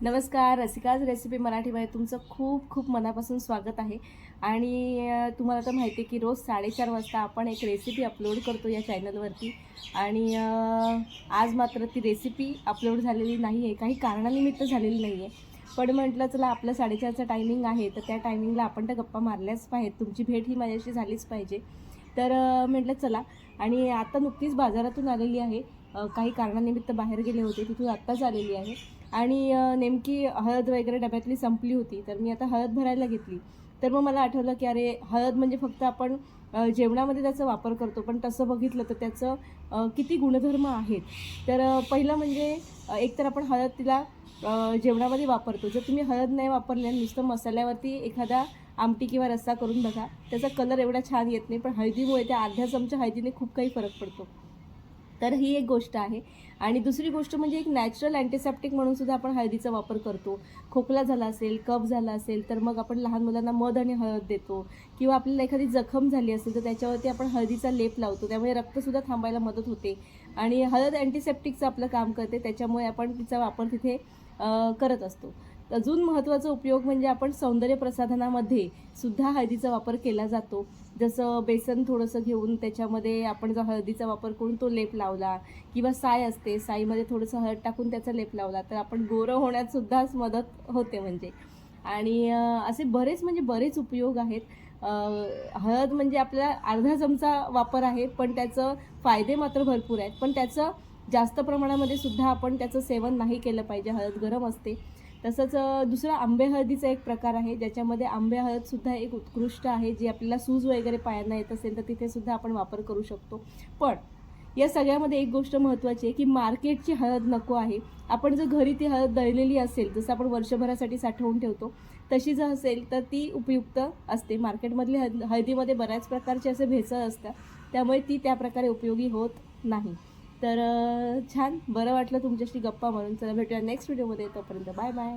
नमस्कार, रसिकाज रेसिपी मराठीमध्ये तुमचं खूप खूप मनापासून स्वागत आहे. आणि तुम्हाला तर माहिती आहे की रोज 4:30 वाजता आपण एक रेसिपी अपलोड करतो या चॅनलवरती. आणि आज मात्र ती रेसिपी अपलोड झालेली नाही आहे, काही कारणानिमित्त झालेली नाही आहे. पण म्हटलं चला आपलं 4:30चा टायमिंग आहे, तर त्या टायमिंगला आपण तर गप्पा मारल्याच पाहिजेत, तुमची भेट ही माझ्याशी झालीच पाहिजे. तर म्हटलं चला. आणि आता नुकतीच बाजारातून आलेली आहे, काही कारणानिमित्त बाहेर गेले होते, तिथून आत्ताच आलेली आहे. आणि नेमकी हळद वगैरे डब्यातली संपली होती, तर मी आता हळद भरायला घेतली. तर मग मला आठवलं की अरे हळद म्हणजे फक्त आपण जेवणामध्ये त्याचा वापर करतो, पण तसं बघितलं तर त्याचं किती गुणधर्म आहेत. तर पहिलं म्हणजे एकतर आपण हळद तिला जेवणामध्ये वापरतो. जर तुम्ही हळद नाही वापरली आणि नुसतं मसाल्यावरती एखादा आमटी किंवा रस्सा करून बघा, त्याचा कलर एवढा छान येत नाही, पण हळदीमुळे त्या अर्ध्या चमचा हळदीने खूप काही फरक पडतो. तर ही एक गोष्ट आहे. आणि दुसरी गोष्ट म्हणजे एक नॅचरल अँटीसेप्टिक म्हणून सुद्धा आपण हळदीचा वापर करतो. खोकला झाला असेल, कफ झाला असेल, तर मग आपण लहान मुलांना मध आणि हळद देतो. किंवा आपल्याला एखादी जखम झाली असेल, तर त्याच्यावरती आपण हळदीचा लेप लावतो. त्यामुळे रक्तसुद्धा थांबायला मदत होते. आणि हळद अँटीसेप्टिकचं आपलं काम करते, त्याच्यामुळे आपण तिचा वापर तिथे करत असतो. अजून महत्त्वाचा उपयोग म्हणजे आपण सौंदर्य प्रसाधनामध्ये सुद्धा हळदीचा वापर केला जातो. जसं बेसन थोडंसं घेऊन त्याच्यामध्ये आपण जर हळदीचा वापर करून तो लेप लावला, किंवा साय असते, साईमध्ये थोडंसं हळद टाकून त्याचा लेप लावला, तर आपण गोरं होण्यात सुद्धाच मदत होते म्हणजे. आणि असे बरेच म्हणजे बरेच उपयोग आहेत. हळद म्हणजे आपल्याला अर्धा चमचा वापर आहे, पण त्याचं फायदे मात्र भरपूर आहेत. पण त्याचं जास्त प्रमाणामध्ये सुद्धा आपण त्याचं सेवन नाही केलं पाहिजे, हळद गरम असते. तसंच दुसरा आंबे हळदीचा एक प्रकार आहे, ज्याच्यामध्ये आंबे हळदसुद्धा एक उत्कृष्ट आहे, जी आपल्याला सूज वगैरे पायांना येत असेल तर तिथे सुद्धा आपण वापर करू शकतो. पण या सगळ्यामध्ये एक गोष्ट महत्त्वाची आहे की मार्केटची हळद नको आहे. आपण जर घरी ती हळद दळलेली असेल, जसं आपण वर्षभरासाठी साठवून ठेवतो, तशी जर असेल तर ती उपयुक्त असते. मार्केटमधली हळदीमध्ये बऱ्याच प्रकारचे असे भेसळ असतात, त्यामुळे ती त्या प्रकारे उपयोगी होत नाही. तर छान बरं वाटलं तुमच्याशी गप्पा मारून. चला भेटूया नेक्स्ट व्हिडिओमध्ये, तोपर्यंत बाय बाय.